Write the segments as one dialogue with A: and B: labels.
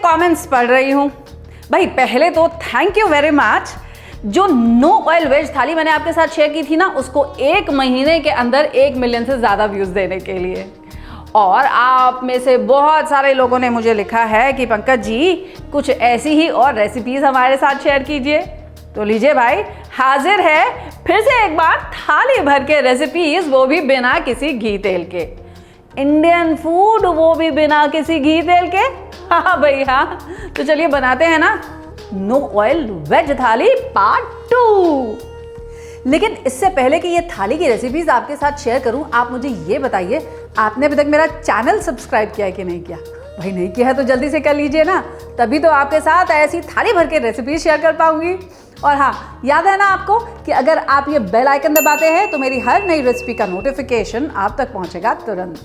A: Comments पढ़ रही हूँ। भाई पहले तो थैंक यू वेरी मच। जो नो ऑयल वेज थाली मैंने आपके साथ शेयर की थी ना, उसको 1 महीने के अंदर 1 मिलियन से ज़्यादा व्यूज़ देने के लिए। और आप में से बहुत सारे लोगों ने मुझे लिखा है कि पंकज जी कुछ ऐसी ही और रेसिपीज़ हमारे साथ शेयर कीजिए। तो लीजिए भाई, हाजिर है फिर से एक बार थाली भर के रेसिपीज़, वो भी बिना किसी घी तेल के। इंडियन फूड, वो भी बिना किसी घी तेल के। हाँ भाई हाँ, तो चलिए बनाते हैं ना नो ऑयल वेज थाली पार्ट 2। लेकिन इससे पहले कि ये थाली की रेसिपीज आपके साथ शेयर करूं, आप मुझे ये बताइए, आपने अभी तक मेरा चैनल सब्सक्राइब किया है कि नहीं किया? भाई नहीं किया है तो जल्दी से कर लीजिए ना, तभी तो आपके साथ ऐसी थाली भर के रेसिपीज शेयर कर पाऊंगी। और हाँ, याद है ना आपको कि अगर आप ये बेल आइकन दबाते हैं तो मेरी हर नई रेसिपी का नोटिफिकेशन आप तक पहुंचेगा तुरंत।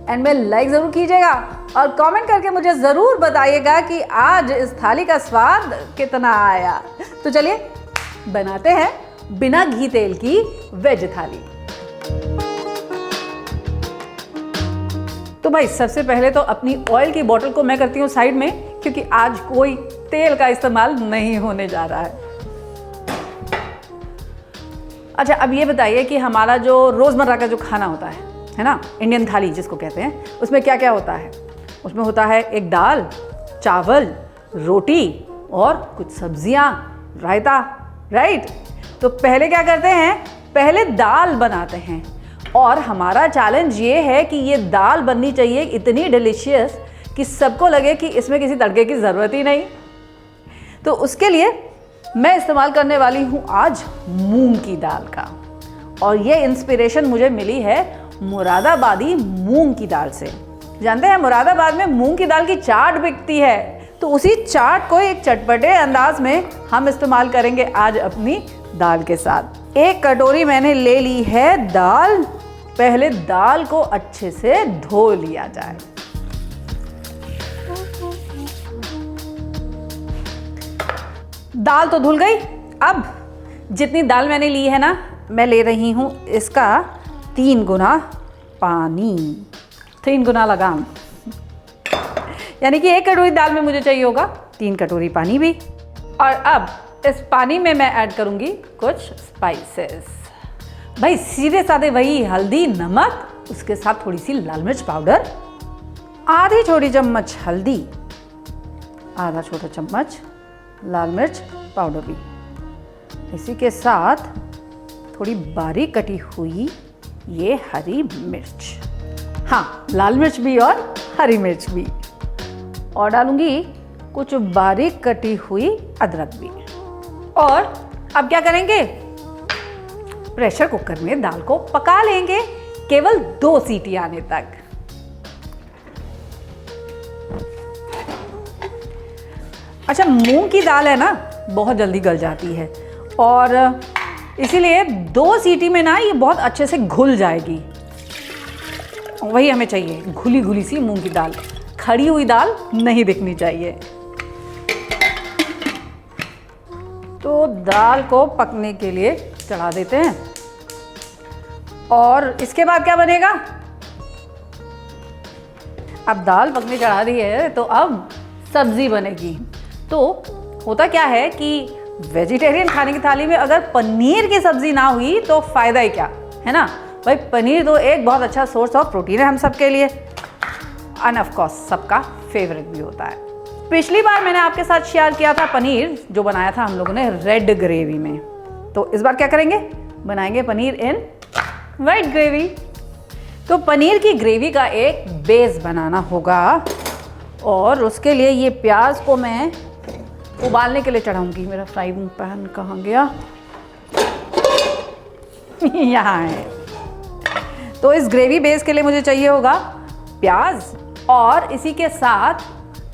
A: एंड में लाइक ज़रूर कीजिएगा और कमेंट करके मुझे ज़रूर बताइएगा कि आज इस थाली का स्वाद कितना आया। तो चलिए बनाते हैं बिना घी तेल की वेज थाली। तो भाई सबसे पहले तो अपनी ऑयल की बोतल को मैं करती हूँ साइड में, क्योंकि आज कोई तेल का इस्तेमाल नहीं होने जा रहा है। अच्छा, अब ये बताइए कि हमारा जो रोज़मर्रा का जो खाना होता है ना, इंडियन थाली जिसको कहते हैं, उसमें क्या क्या होता है? उसमें होता है एक दाल, चावल, रोटी और कुछ सब्जियां, रायता, राइट? तो पहले क्या करते हैं, पहले दाल बनाते हैं। और हमारा चैलेंज ये है कि ये दाल बननी चाहिए इतनी डिलीशियस कि सबको लगे कि इसमें किसी तड़के की ज़रूरत ही नहीं। तो उसके लिए मैं इस्तेमाल करने वाली हूँ आज मूंग की दाल का। और ये इंस्पिरेशन मुझे मिली है मुरादाबादी मूंग की दाल से। जानते हैं मुरादाबाद में मूंग की दाल की चाट बिकती है, तो उसी चाट को एक चटपटे अंदाज में हम इस्तेमाल करेंगे आज अपनी दाल के साथ। 1 कटोरी मैंने ले ली है दाल। पहले दाल को अच्छे से धो लिया जाए। दाल तो धुल गई। अब जितनी दाल मैंने ली है ना, मैं ले रही हूँ इसका 3 गुना पानी, 3 गुना लगाम। यानी कि 1 कटोरी दाल में मुझे चाहिए होगा 3 कटोरी पानी भी। और अब इस पानी में मैं ऐड करूंगी कुछ स्पाइसेस। भाई सीधे साधे वही हल्दी, नमक, उसके साथ थोड़ी सी लाल मिर्च पाउडर, आधी छोटी चम्मच हल्दी, आधा छोटा चम्मच लाल मिर्च पाउडर भी। इसी के साथ थोड़ी बारीक कटी हुई ये हरी मिर्च, हाँ लाल मिर्च भी और हरी मिर्च भी। और डालूंगी कुछ बारीक कटी हुई अदरक भी। और अब क्या करेंगे, प्रेशर कुकर में दाल को पका लेंगे केवल 2 सीटी आने तक। अच्छा, मूंग की दाल है ना, बहुत जल्दी गल जाती है और इसीलिए 2 सीटी में ना ये बहुत अच्छे से घुल जाएगी। वही हमें चाहिए, घुली घुली सी मूंग की दाल, खड़ी हुई दाल नहीं दिखनी चाहिए। तो दाल को पकने के लिए चढ़ा देते हैं। और इसके बाद क्या बनेगा, अब दाल पकने चढ़ा दी है तो अब सब्जी बनेगी। तो होता क्या है कि वेजिटेरियन खाने की थाली में अगर पनीर की सब्जी ना हुई तो फायदा ही क्या, है ना भाई? पनीर तो एक बहुत अच्छा सोर्स ऑफ प्रोटीन है हम सबके लिए, एंड ऑफ कोर्स सबका फेवरेट भी होता है। पिछली बार मैंने आपके साथ शेयर किया था पनीर, जो बनाया था हम लोगों ने रेड ग्रेवी में। तो इस बार क्या करेंगे, बनाएंगे पनीर इन वाइट ग्रेवी। तो पनीर की ग्रेवी का एक बेस बनाना होगा और उसके लिए ये प्याज को मैं उबालने के लिए चढ़ाऊंगी। मेरा फ्राइंग पैन कहाँ गया? यहाँ है। तो इस ग्रेवी बेस के लिए मुझे चाहिए होगा प्याज, और इसी के साथ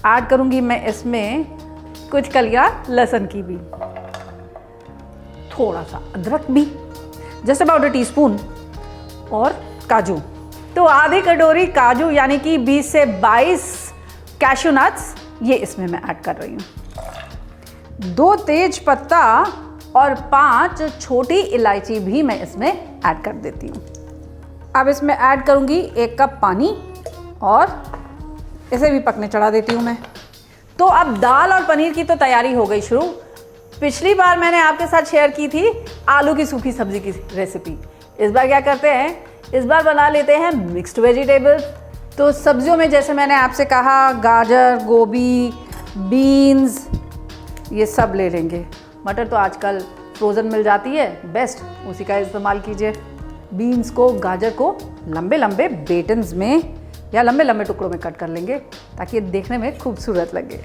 A: ऐड करूंगी मैं इसमें कुछ कलियां लहसुन की भी, थोड़ा सा अदरक भी, जस्ट अबाउट 1 टीस्पून, और काजू। तो आधी कटोरी काजू यानी कि 20 से 22 कैशू नट्स, ये इसमें मैं ऐड कर रही हूँ। 2 तेज पत्ता और 5 छोटी इलायची भी मैं इसमें ऐड कर देती हूँ। अब इसमें ऐड करूँगी 1 कप पानी और इसे भी पकने चढ़ा देती हूँ मैं। तो अब दाल और पनीर की तो तैयारी हो गई शुरू। पिछली बार मैंने आपके साथ शेयर की थी आलू की सूखी सब्जी की रेसिपी। इस बार क्या करते हैं, इस बार बना लेते हैं मिक्स्ड वेजिटेबल्स। तो सब्जियों में जैसे मैंने आपसे कहा गाजर, गोभी, बीन्स, ये सब ले लेंगे। मटर तो आजकल फ्रोज़न मिल जाती है, बेस्ट उसी का इस्तेमाल कीजिए। बीन्स को, गाजर को लंबे लंबे बेटन्स में या लंबे लंबे टुकड़ों में कट कर लेंगे ताकि ये देखने में खूबसूरत लगे।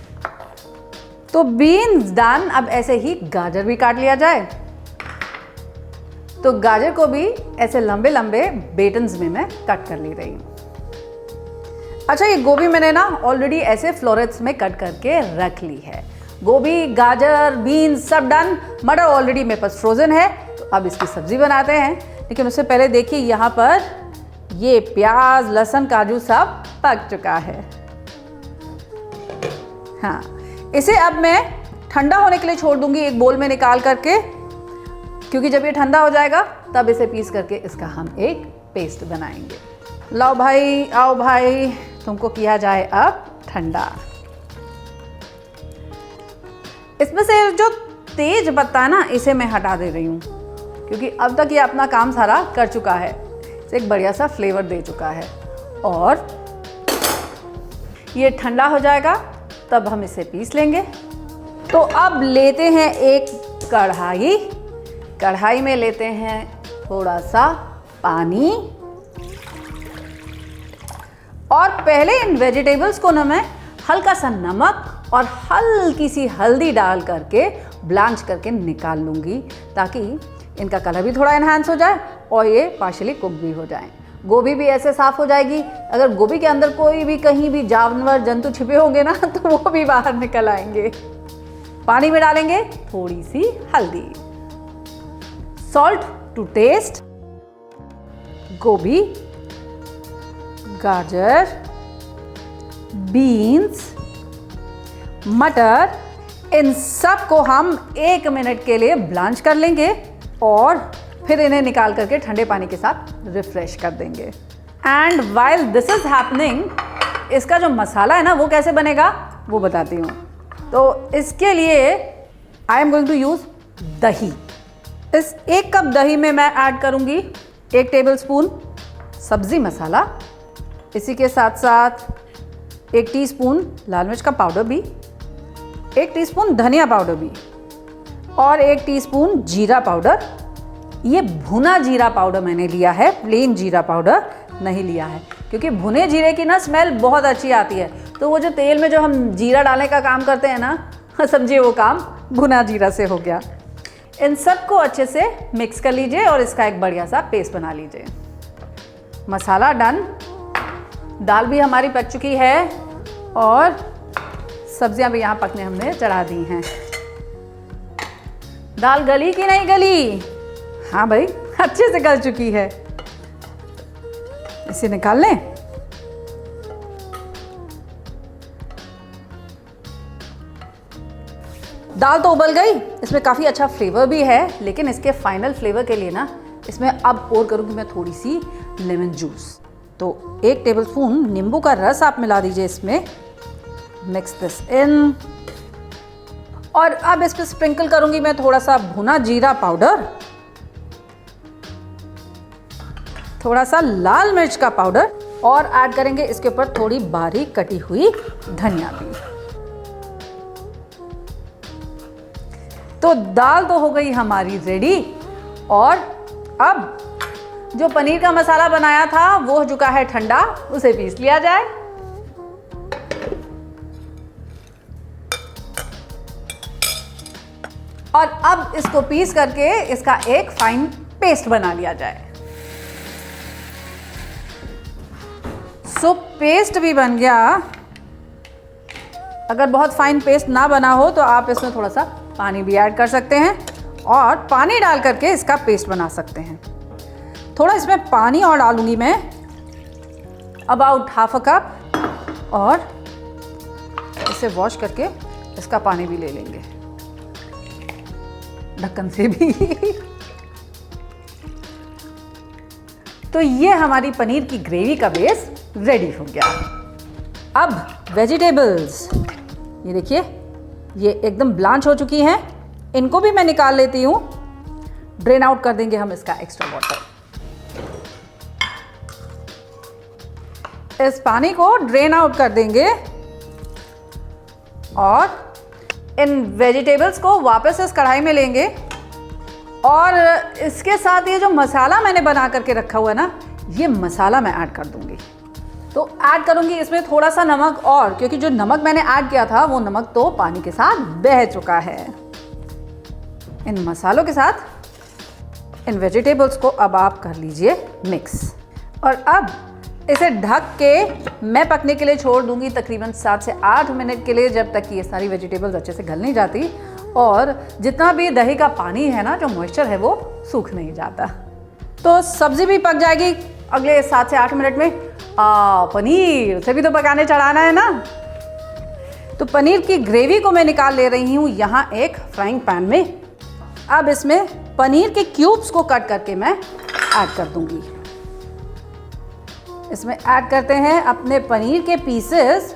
A: तो बीन्स डन। अब ऐसे ही गाजर भी काट लिया जाए। तो गाजर को भी ऐसे लंबे लंबे बेटन्स में मैं कट कर ले रही हूँ। अच्छा, ये गोभी मैंने ना ऑलरेडी ऐसे फ्लोरेट्स में कट करके रख ली है। गोभी, गाजर, बीन्स सब डन। मटर ऑलरेडी मेरे पास फ्रोज़न है। तो अब इसकी सब्जी बनाते हैं, लेकिन उससे पहले देखिए यहाँ पर ये प्याज, लहसुन, काजू सब पक चुका है। हाँ, इसे अब मैं ठंडा होने के लिए छोड़ दूंगी एक बोल में निकाल करके, क्योंकि जब ये ठंडा हो जाएगा तब इसे पीस करके इसका हम एक पेस्ट बनाएंगे। लाओ भाई, आओ भाई, तुमको किया जाए अब ठंडा। इसमें से जो तेज पत्ता है ना, इसे मैं हटा दे रही हूँ, क्योंकि अब तक ये अपना काम सारा कर चुका है। इसे एक बढ़िया सा फ्लेवर दे चुका है। और ये ठंडा हो जाएगा तब हम इसे पीस लेंगे। तो अब लेते हैं एक कढ़ाई। कढ़ाई में लेते हैं थोड़ा सा पानी, और पहले इन वेजिटेबल्स को ना मैं हल्का सा नमक और हल्की सी हल्दी डाल करके ब्लांच करके निकाल लूँगी, ताकि इनका कलर भी थोड़ा इन्हांस हो जाए और ये पार्शियली कुक भी हो जाए। गोभी भी ऐसे साफ़ हो जाएगी। अगर गोभी के अंदर कोई भी कहीं भी जानवर, जंतु छिपे होंगे ना, तो वो भी बाहर निकल आएंगे। पानी में डालेंगे थोड़ी सी हल्दी, सॉल्ट टू टेस्ट, गोभी, गाजर, बीन्स, मटर, इन सब को हम 1 मिनट के लिए ब्लांच कर लेंगे और फिर इन्हें निकाल करके ठंडे पानी के साथ रिफ्रेश कर देंगे। And while this is happening, इसका जो मसाला है ना वो कैसे बनेगा वो बताती हूँ। तो इसके लिए I am going to use dahi. इस 1 कप दही में मैं ऐड करूँगी 1 टेबलस्पून सब्ज़ी मसाला, इसी के साथ साथ 1 टीस्पून लाल मिर्च का पाउडर भी, 1 टीस्पून धनिया पाउडर भी, और 1 टीस्पून जीरा पाउडर। ये भुना जीरा पाउडर मैंने लिया है, प्लेन जीरा पाउडर नहीं लिया है, क्योंकि भुने जीरे की ना स्मेल बहुत अच्छी आती है। तो वो जो तेल में जो हम जीरा डालने का काम करते हैं ना, समझिए वो काम भुना जीरा से हो गया। इन सबको अच्छे से मिक्स कर लीजिए और इसका एक बढ़िया सा पेस्ट बना लीजिए। मसाला डन, दाल भी हमारी पक चुकी है और सब्जियां भी यहाँ पकने हमने चढ़ा दी हैं। दाल गली कि नहीं गली? हाँ भाई, अच्छे से गल चुकी है। इसे निकाल लें। दाल तो उबल गई, इसमें काफ़ी अच्छा फ्लेवर भी है, लेकिन इसके फाइनल फ्लेवर के लिए ना इसमें अब पोर करूँगी मैं थोड़ी सी लेमन जूस। तो 1 टेबलस्पून नींबू का रस आप मिला दीजिए इसमें। मिक्स दिस इन, और अब इस पर स्प्रिंकल करूँगी मैं थोड़ा सा भुना जीरा पाउडर, थोड़ा सा लाल मिर्च का पाउडर, और ऐड करेंगे इसके ऊपर थोड़ी बारीक कटी हुई धनिया भी। तो दाल तो हो गई हमारी रेडी, और अब जो पनीर का मसाला बनाया था वो हो चुका है ठंडा, उसे पीस लिया जाए। और अब इसको पीस करके इसका एक फाइन पेस्ट बना लिया जाए। सो पेस्ट भी बन गया। अगर बहुत फाइन पेस्ट ना बना हो तो आप इसमें थोड़ा सा पानी भी ऐड कर सकते हैं और पानी डाल करके इसका पेस्ट बना सकते हैं। थोड़ा इसमें पानी और डालूंगी मैं, अबाउट ½ कप, और इसे वॉश करके इसका पानी भी ले लेंगे ढक्कन से भी। तो ये हमारी पनीर की ग्रेवी का बेस रेडी हो गया। अब वेजिटेबल्स, ये देखिए, ये एकदम ब्लांच हो चुकी हैं। इनको भी मैं निकाल लेती हूँ। ड्रेन आउट कर देंगे हम इसका एक्स्ट्रा वाटर। इस पानी को ड्रेन आउट कर देंगे और इन वेजिटेबल्स को वापस इस कढ़ाई में लेंगे और इसके साथ ये जो मसाला मैंने बना करके रखा हुआ है ना, ये मसाला मैं ऐड कर दूंगी। तो ऐड करूंगी इसमें थोड़ा सा नमक, और क्योंकि जो नमक मैंने ऐड किया था वो नमक तो पानी के साथ बह चुका है। इन मसालों के साथ इन वेजिटेबल्स को अब आप कर लीजिए मिक्स, और अब इसे ढक के मैं पकने के लिए छोड़ दूंगी तकरीबन 7 से 8 मिनट के लिए, जब तक कि ये सारी वेजिटेबल्स अच्छे से गल नहीं जाती और जितना भी दही का पानी है ना, जो मॉइस्चर है, वो सूख नहीं जाता। तो सब्जी भी पक जाएगी अगले 7 से 8 मिनट में। पनीर उसे भी तो पकाने चढ़ाना है ना। तो पनीर की ग्रेवी को मैं निकाल ले रही हूँ यहाँ एक फ्राइंग पैन में। अब इसमें पनीर के क्यूब्स को कट करके मैं ऐड कर दूंगी। इसमें ऐड करते हैं अपने पनीर के पीसेस,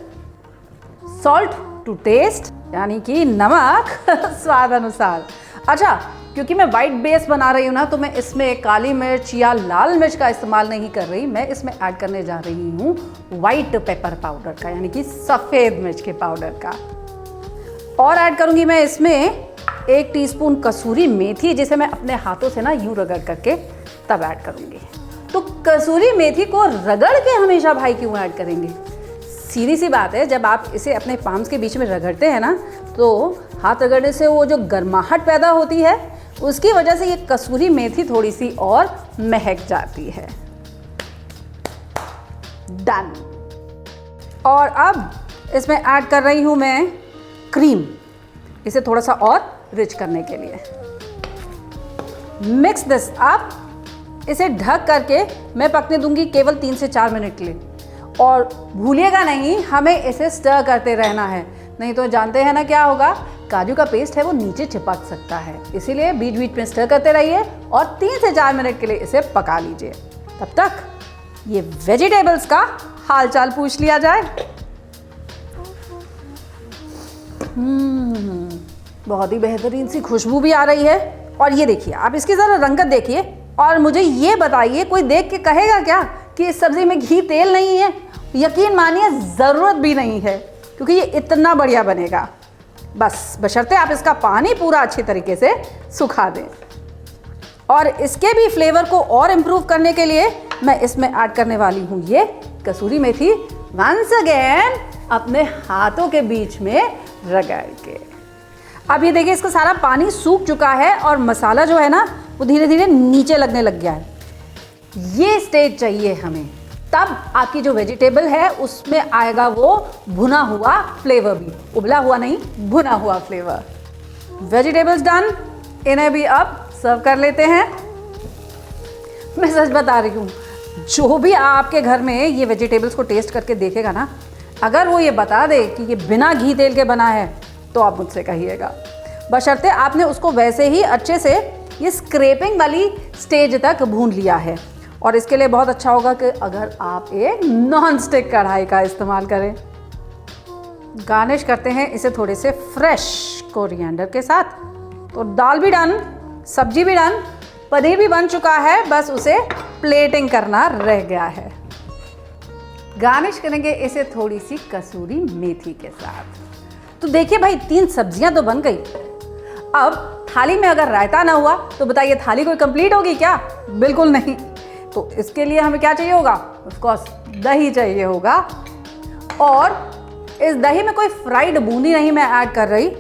A: सॉल्ट टू टेस्ट यानी कि नमक स्वाद अनुसार। अच्छा, क्योंकि मैं वाइट बेस बना रही हूँ ना, तो मैं इसमें काली मिर्च या लाल मिर्च का इस्तेमाल नहीं कर रही। मैं इसमें ऐड करने जा रही हूँ वाइट पेपर पाउडर का, यानी कि सफ़ेद मिर्च के पाउडर का। और ऐड करूँगी मैं इसमें 1 टीस्पून कसूरी मेथी, जिसे मैं अपने हाथों से ना यूँ रगड़ करके तब ऐड करूँगी। तो कसूरी मेथी को रगड़ के हमेशा भाई क्यों ऐड करेंगे? सीधी सी बात है, जब आप इसे अपने पाम्स के बीच में रगड़ते हैं ना, तो हाथ रगड़ने से वो जो गर्माहट पैदा होती है, उसकी वजह से ये कसूरी मेथी थोड़ी सी और महक जाती है। डन। और अब इसमें ऐड कर रही हूँ मैं क्रीम, इसे थोड़ा सा और रिच करने के लिए। Mix this up. इसे ढक करके मैं पकने दूंगी केवल 3 से 4 मिनट के लिए। और भूलिएगा नहीं, हमें इसे स्टर करते रहना है, नहीं तो जानते हैं ना क्या होगा, काजू का पेस्ट है वो नीचे चिपक सकता है। इसीलिए बीच बीच में स्टर करते रहिए और 3 से 4 मिनट के लिए इसे पका लीजिए। तब तक ये वेजिटेबल्स का हालचाल पूछ लिया जाए। बहुत ही बेहतरीन सी खुशबू भी आ रही है। और ये देखिए, आप इसकी ज़रा रंगत देखिए और मुझे ये बताइए, कोई देख के कहेगा क्या कि इस सब्ज़ी में घी तेल नहीं है? यकीन मानिए, ज़रूरत भी नहीं है, क्योंकि ये इतना बढ़िया बनेगा। बस बशर्ते आप इसका पानी पूरा अच्छी तरीके से सुखा दें। और इसके भी फ्लेवर को और इम्प्रूव करने के लिए मैं इसमें ऐड करने वाली हूँ ये कसूरी मेथी, वंस अगेन अपने हाथों के बीच में रगड़ के। अब ये देखिए, इसका सारा पानी सूख चुका है और मसाला जो है ना, वो धीरे धीरे नीचे लगने लग गया है। ये स्टेज चाहिए हमें, तब आपकी जो वेजिटेबल है उसमें आएगा वो भुना हुआ फ्लेवर भी, उबला हुआ नहीं, भुना हुआ फ्लेवर। वेजिटेबल्स डन, इन्हें भी अब सर्व कर लेते हैं। मैं सच बता रही हूँ, जो भी आपके घर में ये वेजिटेबल्स को टेस्ट करके देखेगा ना, अगर वो ये बता दे कि ये बिना घी तेल के बना है, तो आप मुझसे कहिएगा। बशर्ते आपने उसको वैसे ही अच्छे से ये स्क्रैपिंग वाली स्टेज तक भून लिया है। और इसके लिए बहुत अच्छा होगा कि अगर आप एक नॉन स्टिक कढ़ाई का इस्तेमाल करें। गार्निश करते हैं इसे थोड़े से फ्रेश कोरिएंडर के साथ। तो दाल भी डन, सब्जी भी डन, पनीर भी बन चुका है, बस उसे प्लेटिंग करना रह गया है। गार्निश करेंगे इसे थोड़ी सी कसूरी मेथी के साथ। तो देखिए भाई, 3 सब्जियां तो बन गई। अब थाली में अगर रायता ना हुआ तो बताइए थाली कोई कंप्लीट होगी क्या? बिल्कुल नहीं। तो इसके लिए हमें क्या चाहिए होगा? ऑफ कोर्स दही चाहिए होगा। और इस दही में कोई फ्राइड बूंदी नहीं मैं ऐड कर रही,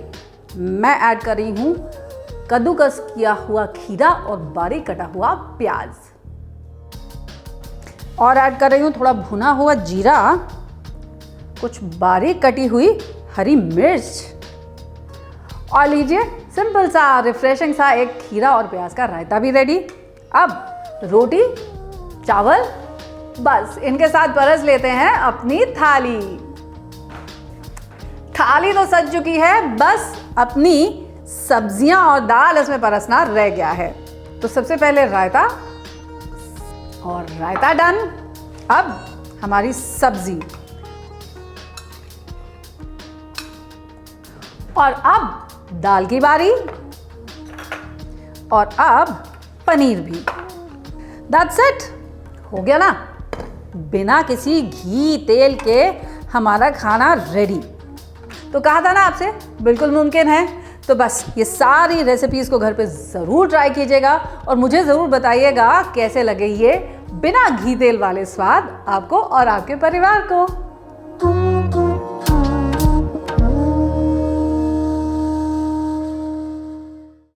A: मैं ऐड कर रही हूँ कद्दूकस किया हुआ खीरा और बारीक कटा हुआ प्याज। और ऐड कर रही हूँ थोड़ा भुना हुआ जीरा, कुछ बारीक कटी हुई हरी मिर्च। और लीजिए, सिंपल सा रिफ्रेशिंग सा एक खीरा और प्याज का रायता भी रेडी। अब रोटी, चावल, बस इनके साथ परस लेते हैं अपनी थाली। थाली तो सज चुकी है, बस अपनी सब्जियां और दाल इसमें परसना रह गया है। तो सबसे पहले रायता, और रायता डन। अब हमारी सब्जी, और अब दाल की बारी, और अब पनीर भी। दैट्स इट, हो गया ना, बिना किसी घी तेल के हमारा खाना रेडी। तो कहा था ना आपसे, बिल्कुल मुमकिन है। तो बस ये सारी रेसिपीज़ को घर पे ज़रूर ट्राई कीजिएगा और मुझे ज़रूर बताइएगा कैसे लगे ये बिना घी तेल वाले स्वाद आपको और आपके परिवार को।